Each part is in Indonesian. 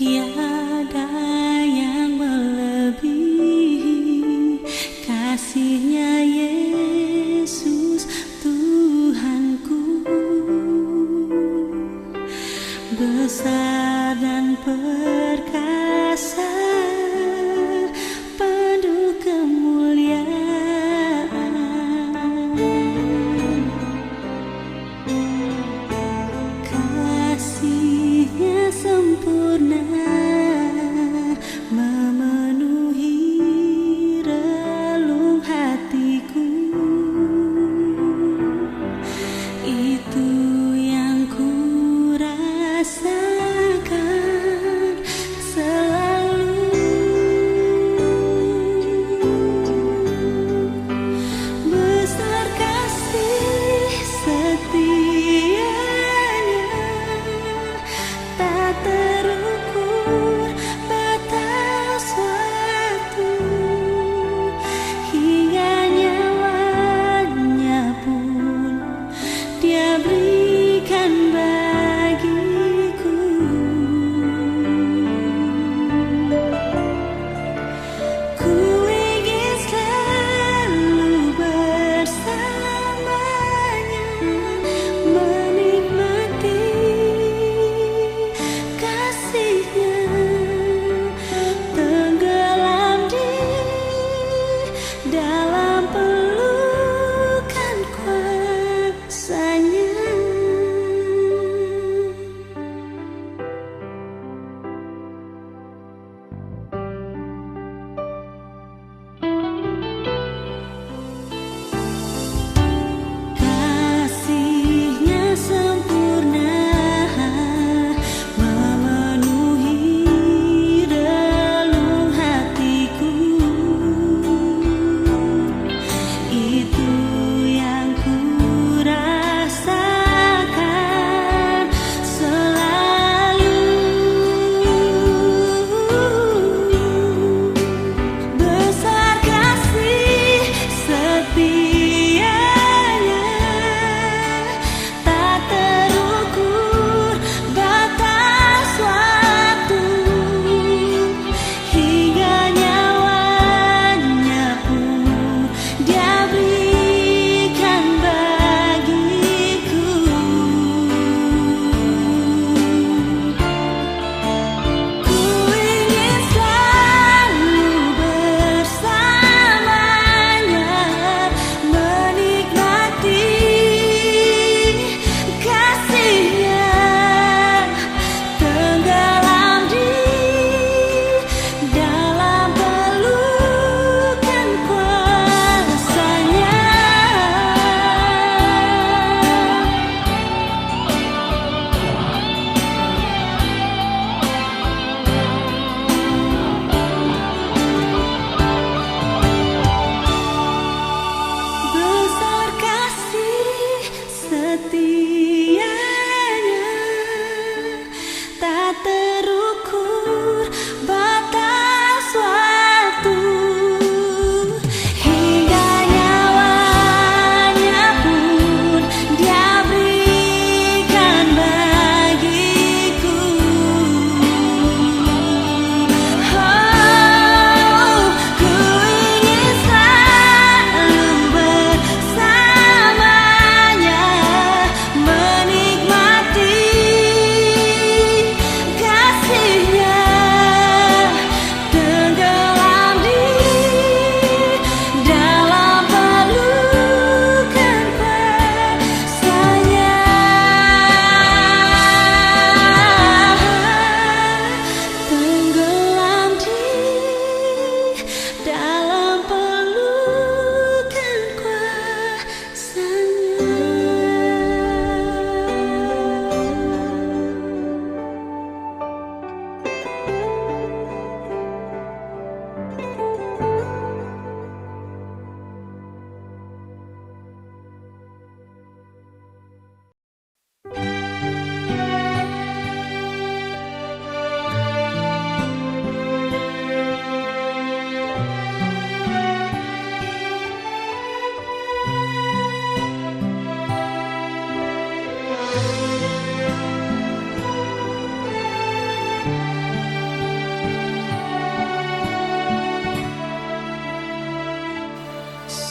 Tiada yang melebihi kasihnya Yesus Tuhanku. Besar dan perkasa, penuh kemuliaan. Kasihnya sempurna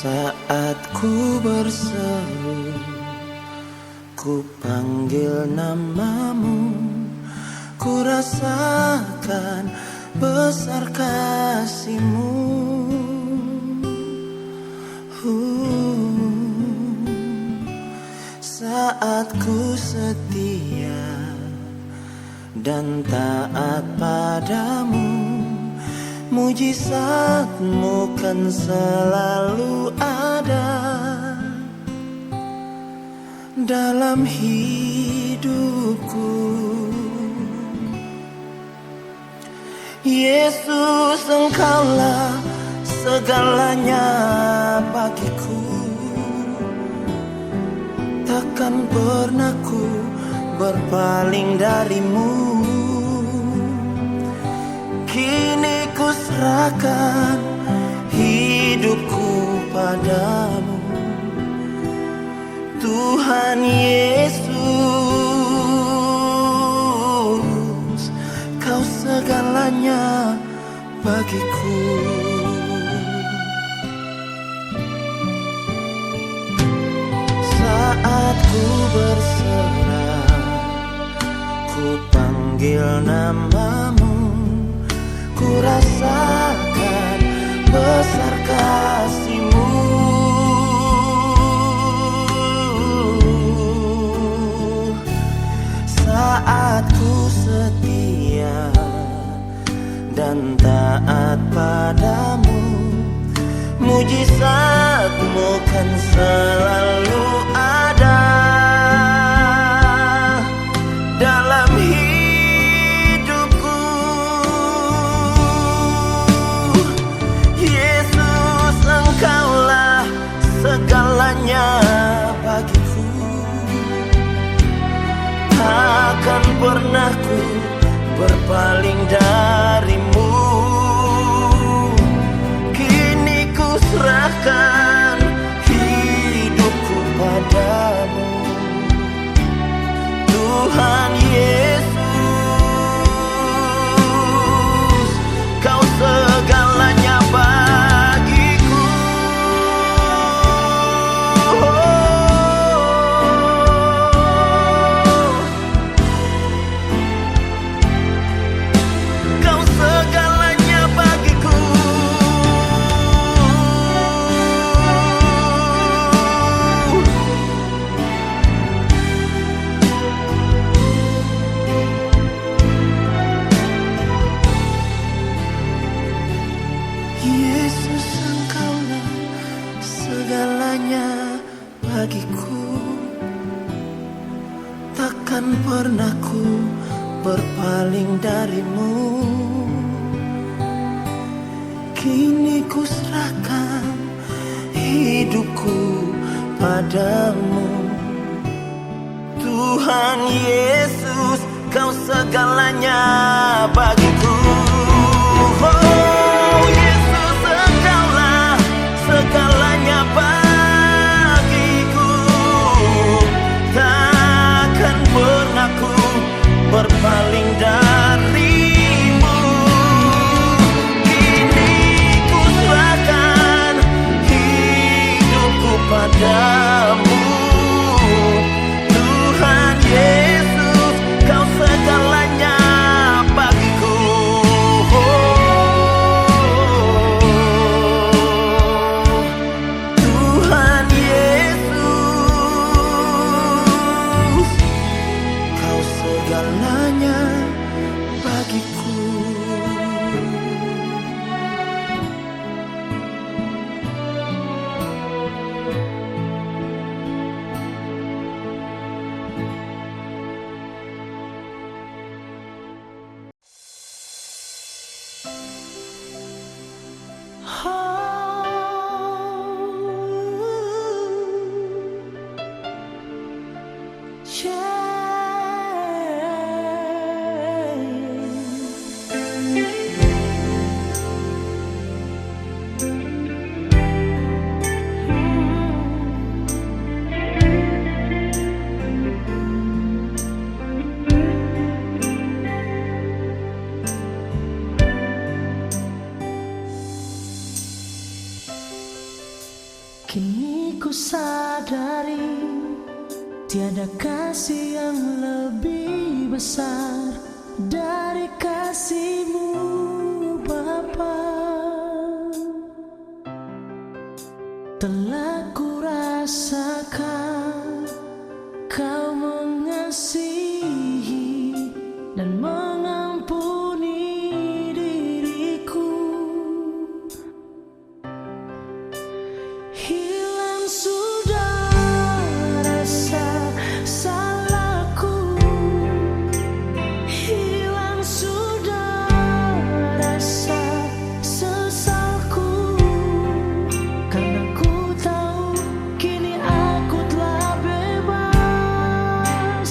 Saat ku berseru, ku panggil namamu, ku rasakan besar kasih-Mu. Saat ku setia dan taat padamu, mujizat-Mu kan selalu ada dalam hidupku. Yesus, Engkaulah segalanya bagiku. Takkan pernah ku berpaling dari-Mu. Kini ku serahkan hidupku padamu, Tuhan Yesus. Kau segalanya bagiku. Saat ku berserah, ku panggil namamu, ku rasakan besar kasih-Mu. Saat ku setia dan taat padamu, mujizat-Mu kan selalu ada dalam hidupku. Yesus, Engkaulah segalanya bagiku. Takkan pernah ku berpaling dari-Mu. Kini ku serahkan hidupku padamu, Tuhan Yesus. Kau segalanya bagiku. Kau segalanya bagiku. Yesus, Engkaulah segalanya bagiku. Takkan pernah ku berpaling dari-Mu. Kini ku serahkan hidupku padamu, Tuhan Yesus. Kau segalanya bagiku. Oh Yesus, Engkaulah segalanya bagiku. Takkan pernah ku berpaling dari-Mu. Kini ku serahkan hidupku padamu, Tuhan Yesus. Kau segalanya bagiku. Kini ku sadari tiada kasih yang lebih besar dari kasih-Mu Bapa. Telah ku rasakan Kau mengasihi dan mengampuni diriku. Hilang sudah rasa salahku, hilang sudah rasa sesalku, karena ku tahu kini aku telah bebas.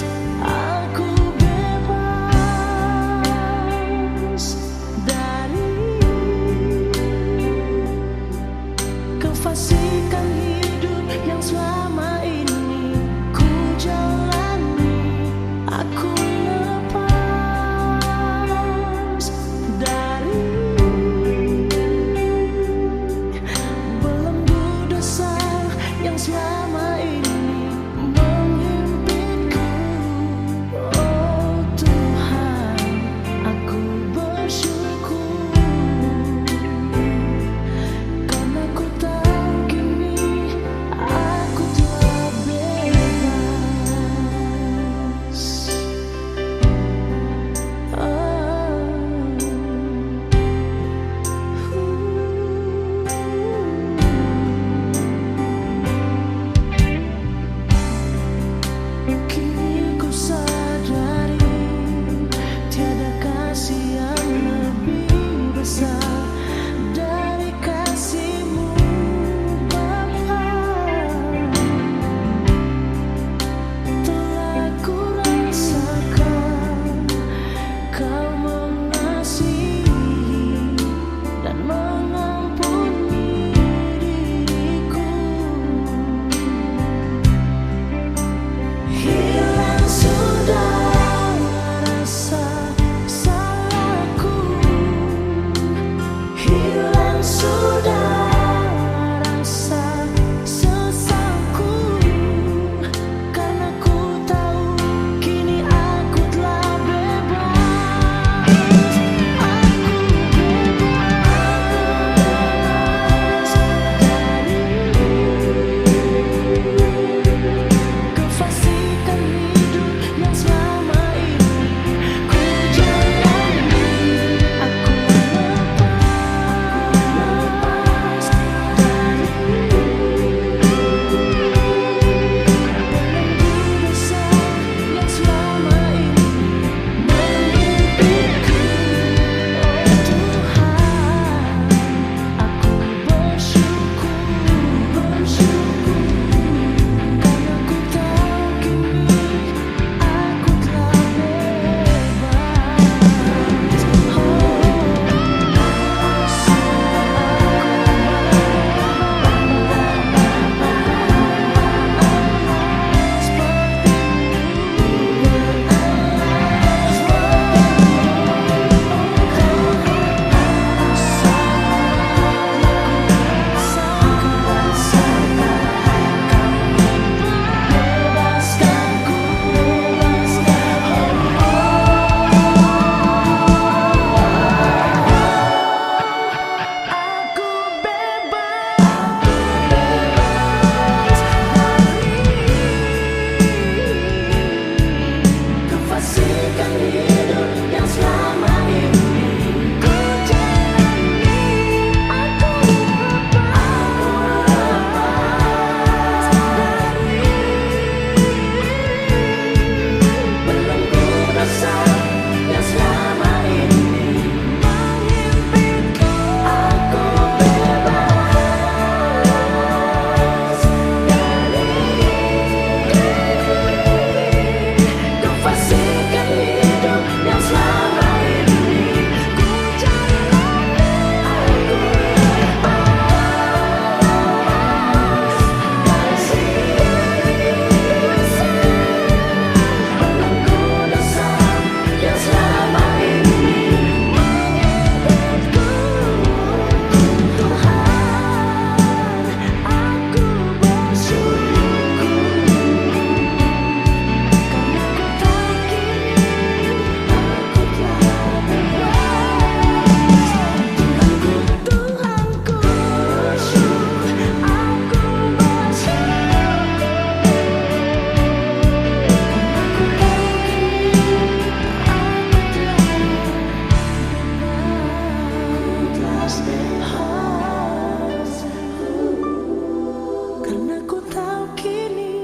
Karena ku tahu kini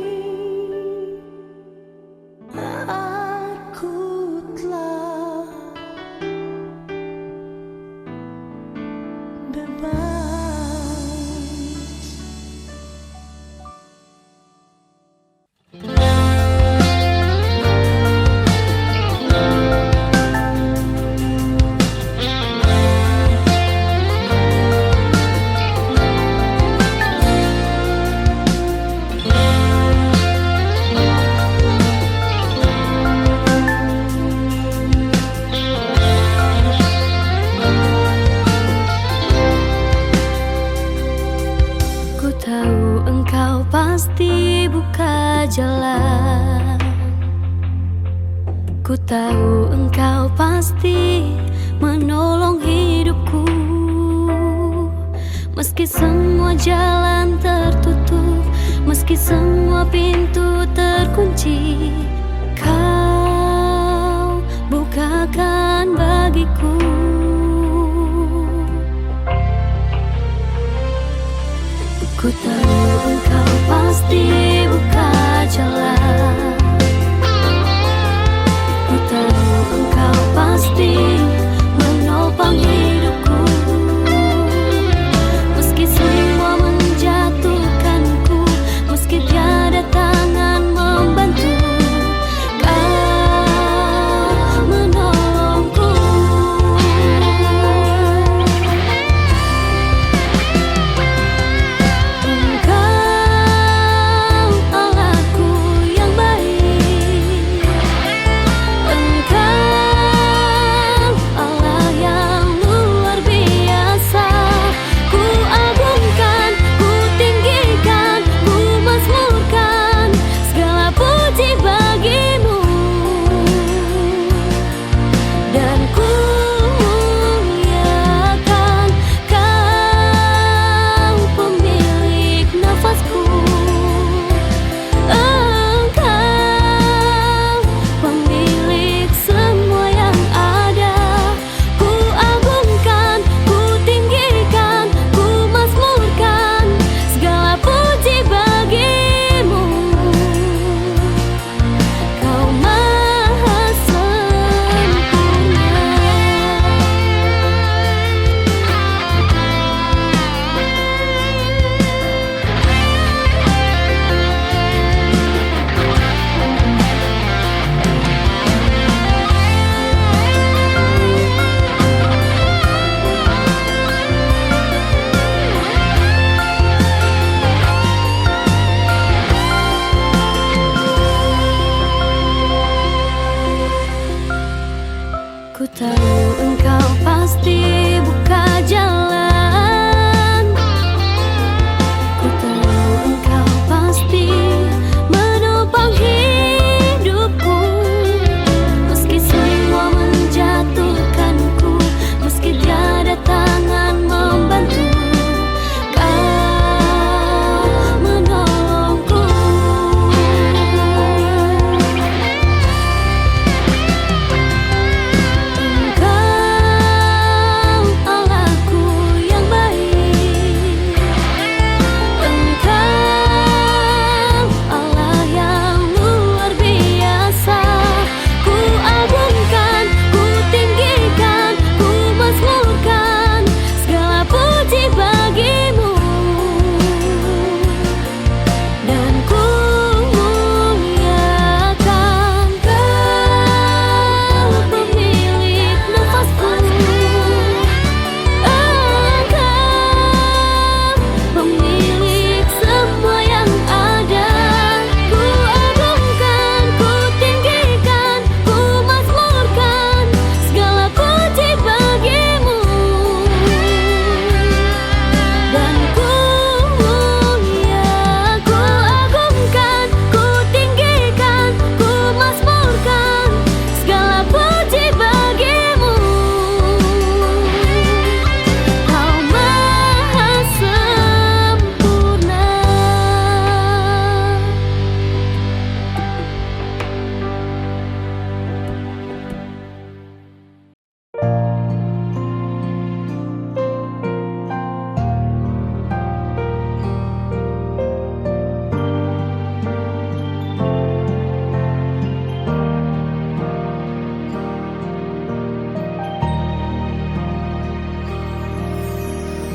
aku telah bebas. Ku tahu engkau pasti buka jalan. Ku tahu engkau pasti menolong hidupku. Meski semua jalan tertutup, meski semua pintu terkunci, kau bukakan bagiku. Ku tahu engkau pasti buka jalan. Ku tahu engkau pasti menopang hidupku. Meski semua menjatuhkanku, meski tiada tangan membantu, kau menolongku.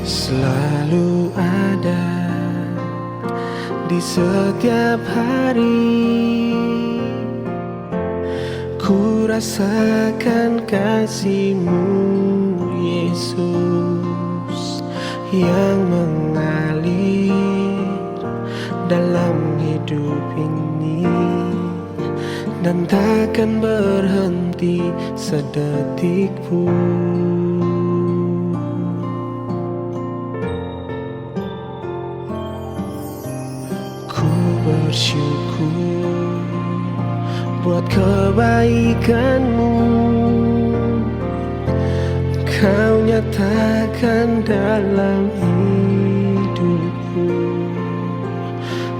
selalu ada di setiap hari. Ku rasakan kasih-Mu, Yesus, yang mengalir dalam hidup ini dan takkan berhenti sedetik pun. Ku bersyukur buat kebaikan-Mu, Kau nyatakan dalam hidupku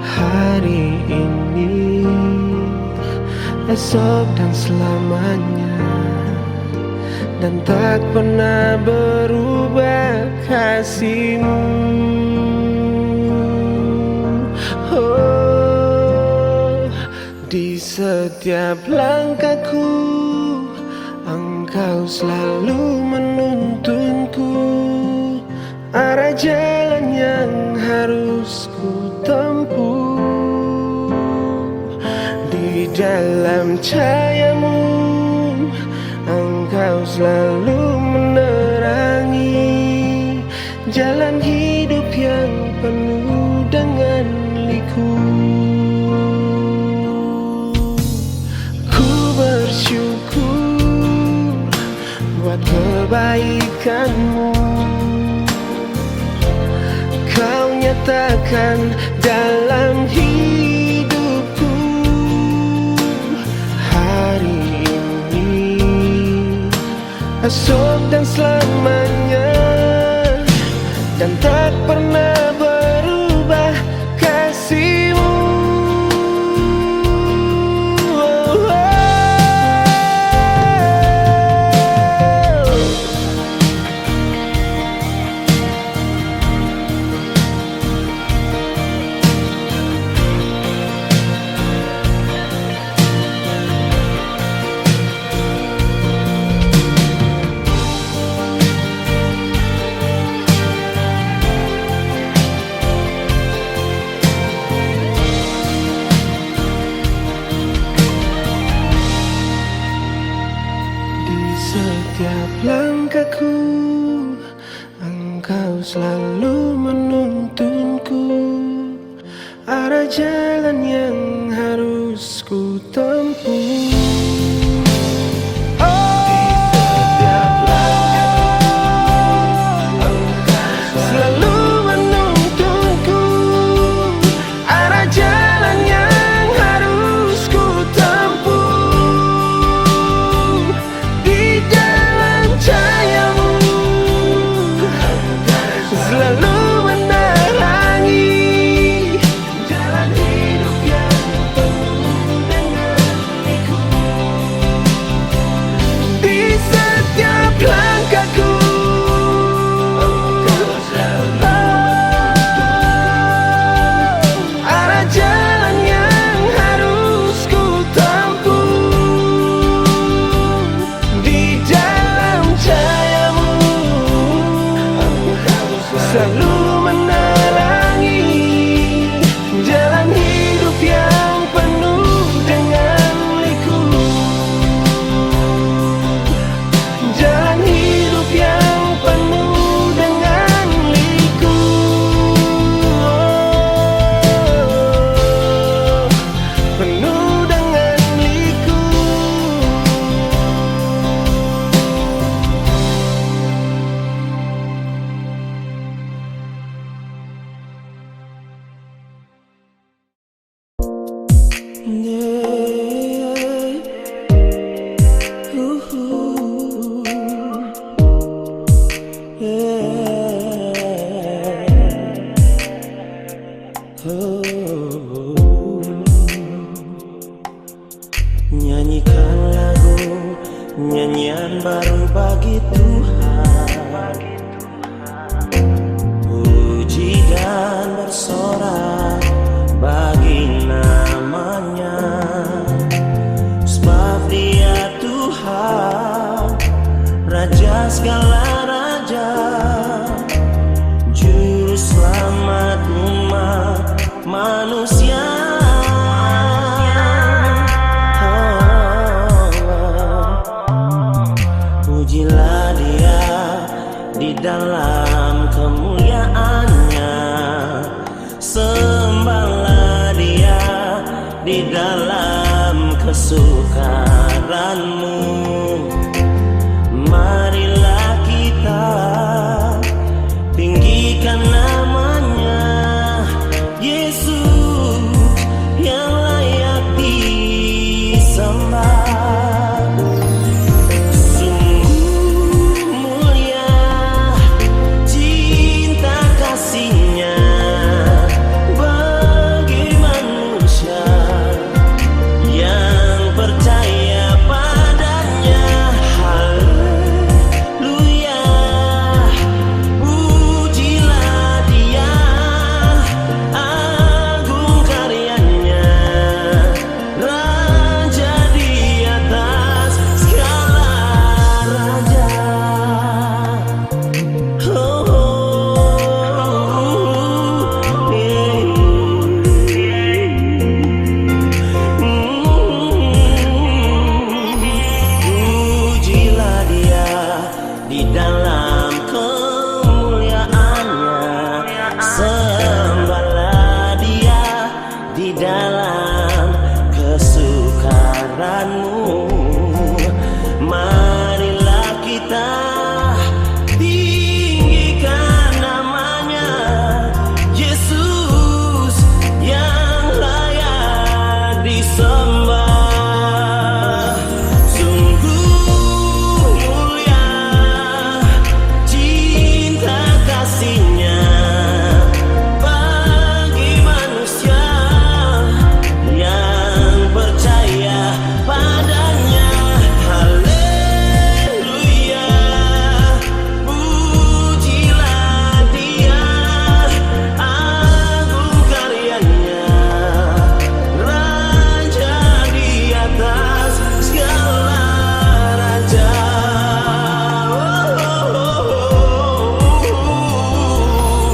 hari ini, esok dan selamanya, dan tak pernah berubah kasih-Mu. Oh, di setiap langkahku Engkau selalu menuntunku arah jalan yang harus ku tempuh. Di dalam cahaya-Mu Engkau selalu menerangi jalan hidup yang penuh dengan liku. Ku bersyukur buat kebaikan-Mu, Kau nyatakan dalam hidupku hari ini, esok dan selamanya, dan tak pernah berubah kasih-Mu. Setiap langkahku Engkau selalu menuntunku arah jalan yang harus ku tempuh. Selalu menerangi jalan hidup yang penuh dengan liku, jalan hidup yang penuh dengan liku. Oh, penuh dengan liku. dalam kemuliaannya. Sembahlah Dia di dalam kesukaranmu. Marilah kita tinggikan namanya, Yesus yang layak disembah. Sungguh mulia cinta kasih-Nya bagi manusia yang percaya padanya. Haleluya, pujilah Dia, agung karyanya, Raja di atas segala raja. Pujilah Dia di dalam kemuliaannya. Sembahlah Dia di dalam kesukaranmu. Marilah kita tinggikan namanya, Yesus yang layak disembah. Sungguh mulia cinta kasih-Nya bagi manusia yang percaya padanya. Haleluya, pujilah Dia, agung karyanya, Raja di atas segala raja.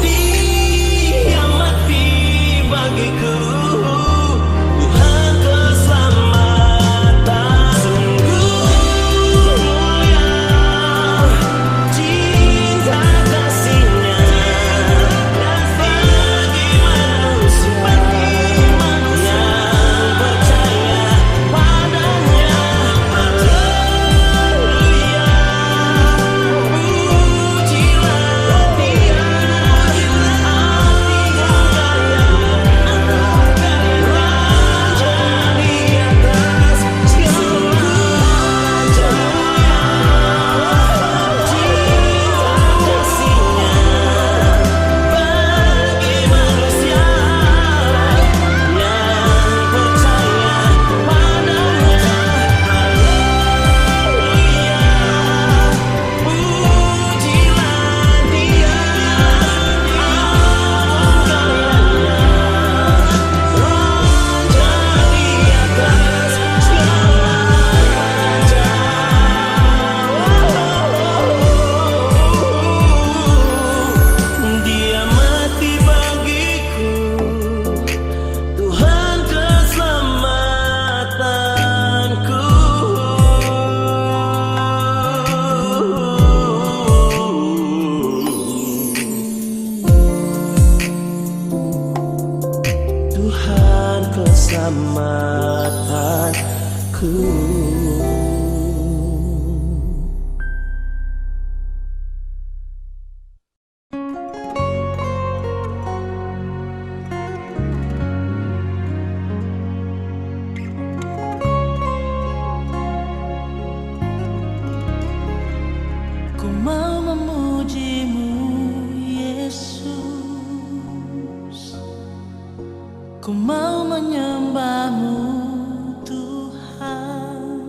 Dia mati bagiku, Tuhan keselamatan. Sungguh mulia cinta kasih-Nya bagi manusia yang percaya padanya. Haleluya, pujilah Dia, agung karyanya, Raja di atas segala raja. Cinta kasih-Nya bagi manusia yang percaya padanya. Haleluya, pujilah Dia, agung karyanya, Raja di atas segala raja. Dia mati bagiku, Tuhan keselamatanku. Tuhan keselamatanku. Ku mau memuji-Mu, Yesus. Ku mau menyembah-Mu, Tuhan.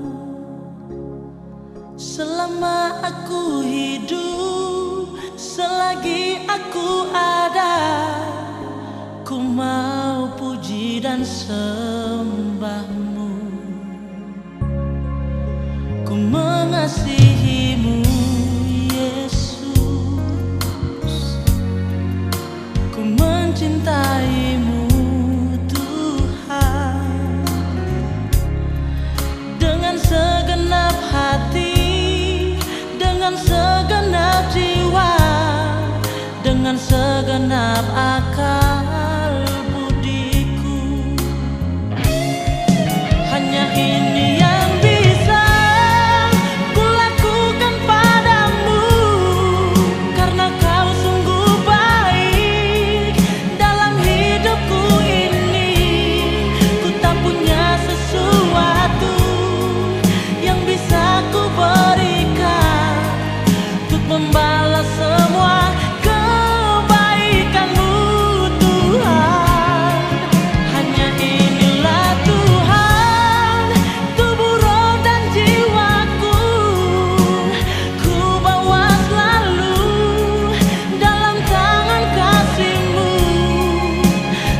Selama aku hidup, selagi aku ada, ku mau puji dan sembah-Mu. Ku mengasihi-Mu, Yesus. Ku mencintai-Mu, Tuhan. Dengan segenap hati, dengan segenap jiwa, dengan segenap akal budiku. Hanya ini yang bisa kulakukan padamu, karena kau sungguh baik dalam hidupku ini. Ku tak punya sesuatu yang bisa ku berikan untuk membalas semua kebaikanmu, Tuhan. Hanya inilah Tuhan, tubuh, roh, dan jiwaku ku bawa selalu dalam tangan kasih-Mu.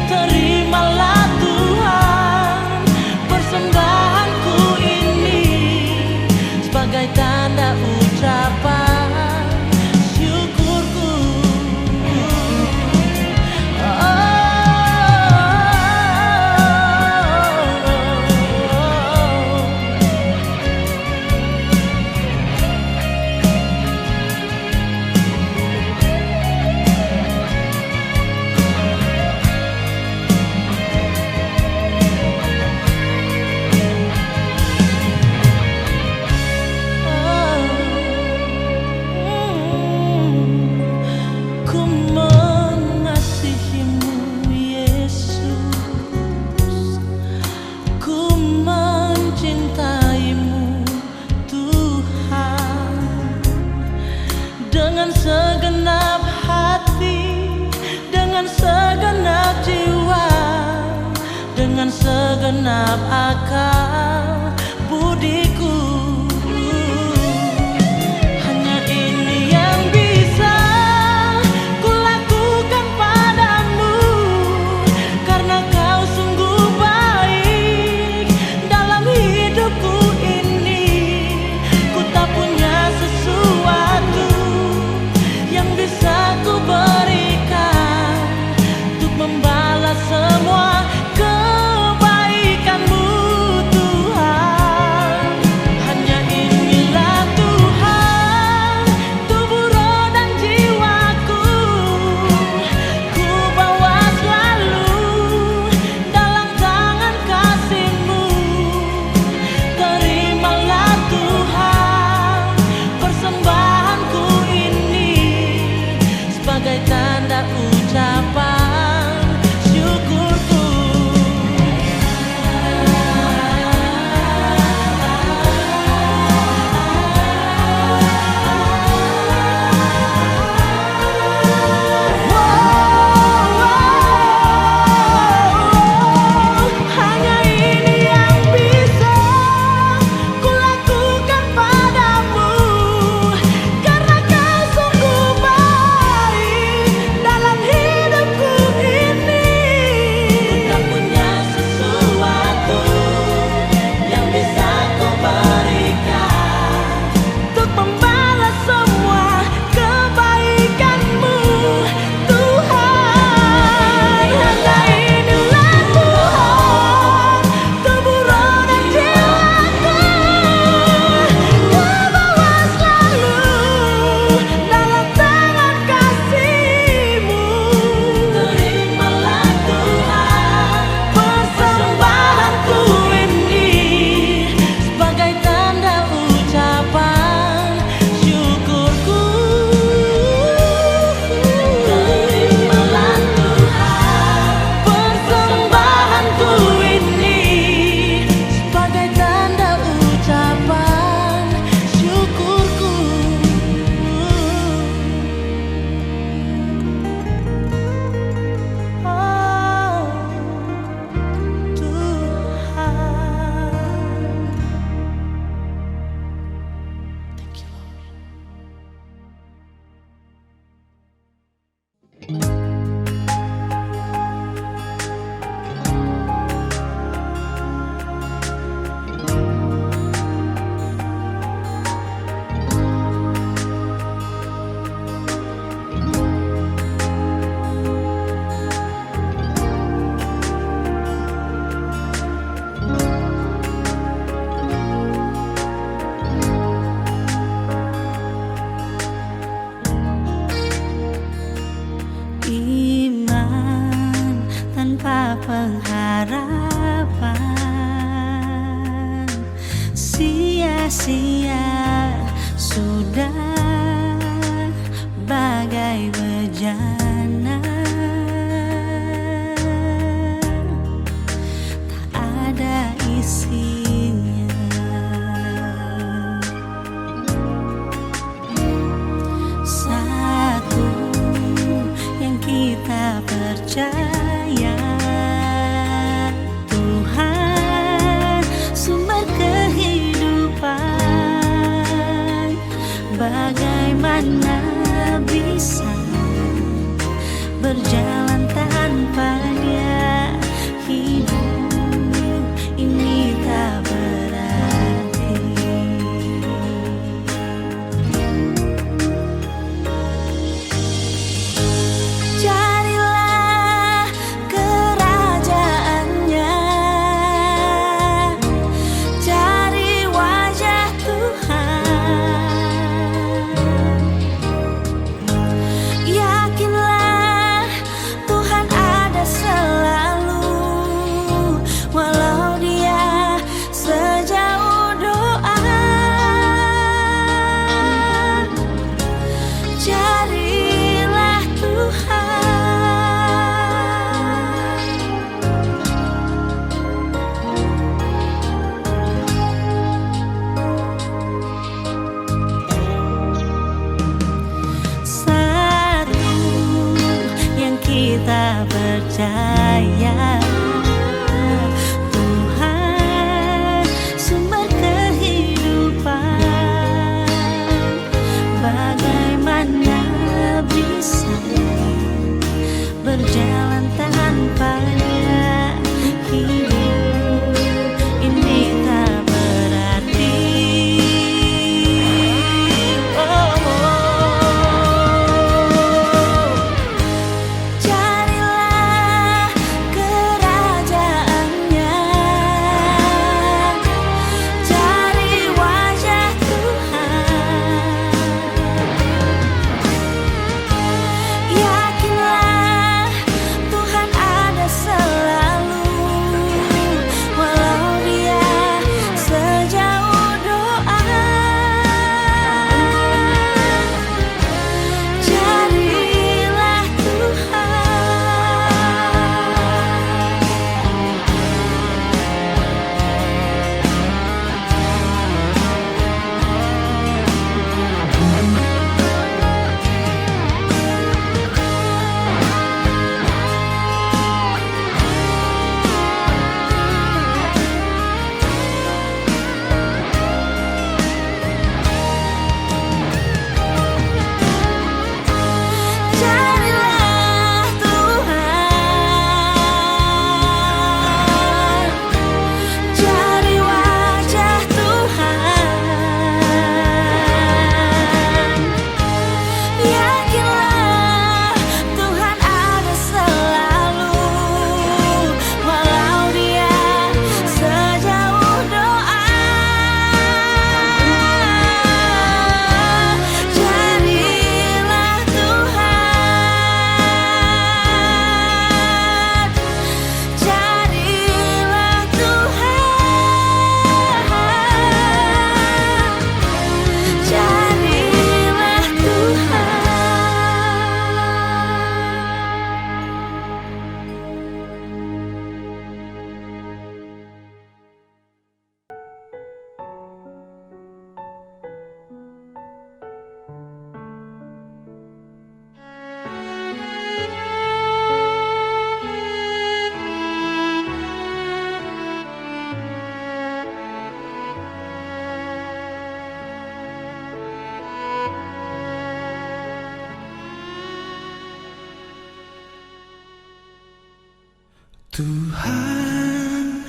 Terimalah Tuhan persembahanku ini sebagai tanda ucapan syukurku. Ku mengasihi-Mu, Yesus. Ku mencintai-Mu, Tuhan, dengan segenap hati, dengan segenap jiwa, dengan segenap akal budiku. Hanya ini yang bisa kulakukan padamu, karena kau sungguh baik dalam hidupku ini. Ku tak punya sesuatu yang bisa ku berikan untuk membalas semua kebaikanmu, Tuhan. sia-sia, sudah bagai bejana, tak ada isinya. Satu yang kita percaya, Tuhan sumber kehidupan. Bagaimana bisa berjalan tanpa Dia? Hidup ini tak berarti. Carilah kerajaannya, cari wajah Tuhan. Yakinlah Tuhan ada selalu, walau Dia sejauh doa. Carilah Tuhan. Satu yang kita percaya, Tuhan sumber kehidupan. Bagaimana bisa berjalan tanpa Dia? Hidup ini tak berarti. Carilah kerajaannya, cari wajah Tuhan. Yakinlah Tuhan ada selalu, walau Dia sejauh doa. Carilah Tuhan, cari wajah Tuhan. Yakinlah Tuhan ada selalu, walau Dia sejauh doa. Carilah Tuhan, carilah Tuhan, carilah Tuhan. Tuhan,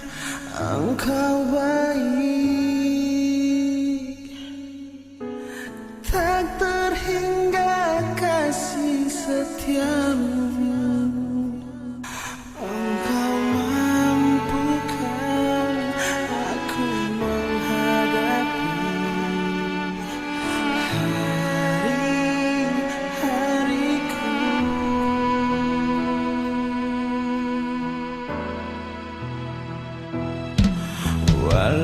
Engkau baik, tak terhingga kasih setiamu. Engkau mampukan aku menghadapi hari-hariku. Walau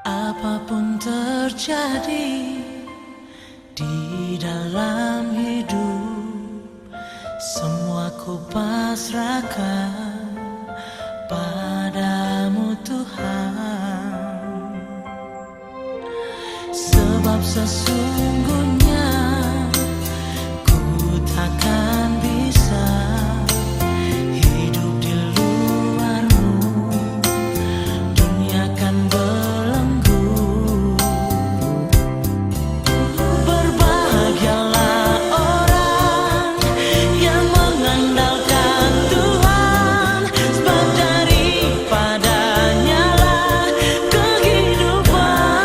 Apapun terjadi di dalam hidup, semua ku pasrahkan padamu Tuhan. Sebab sesungguhnya ku takkan bisa hidup di luarmu. Dunia kan belenggu. Berbahagialah orang yang mengandalkan Tuhan, sebab daripadanya lah kehidupan.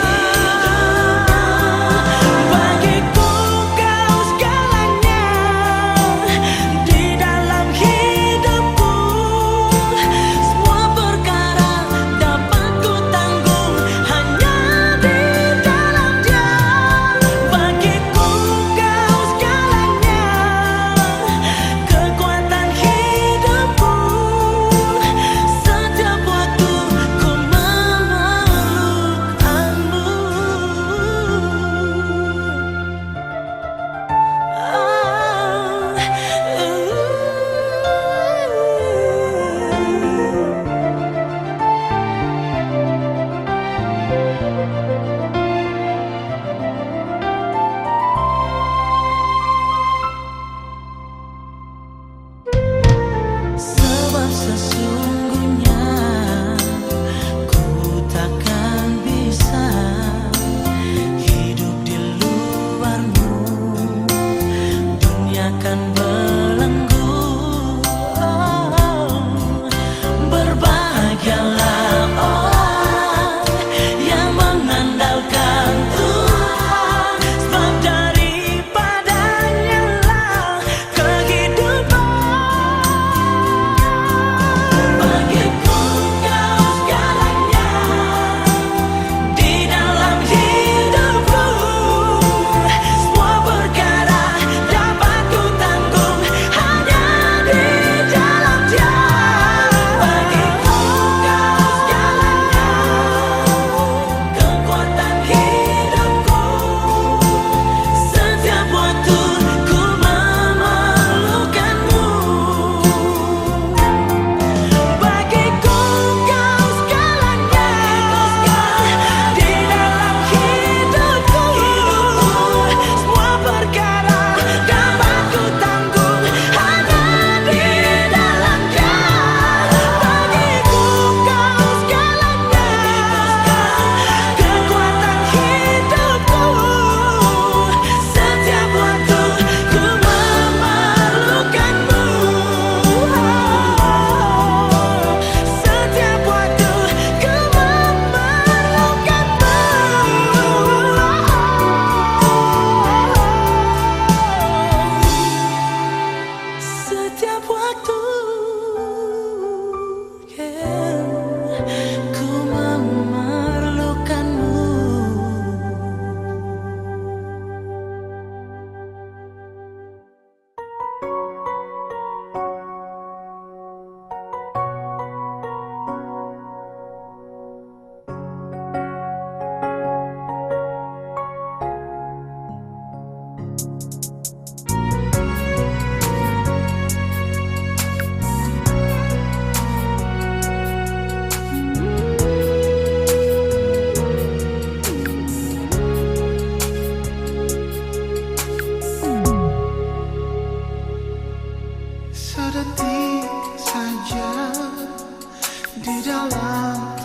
di dalam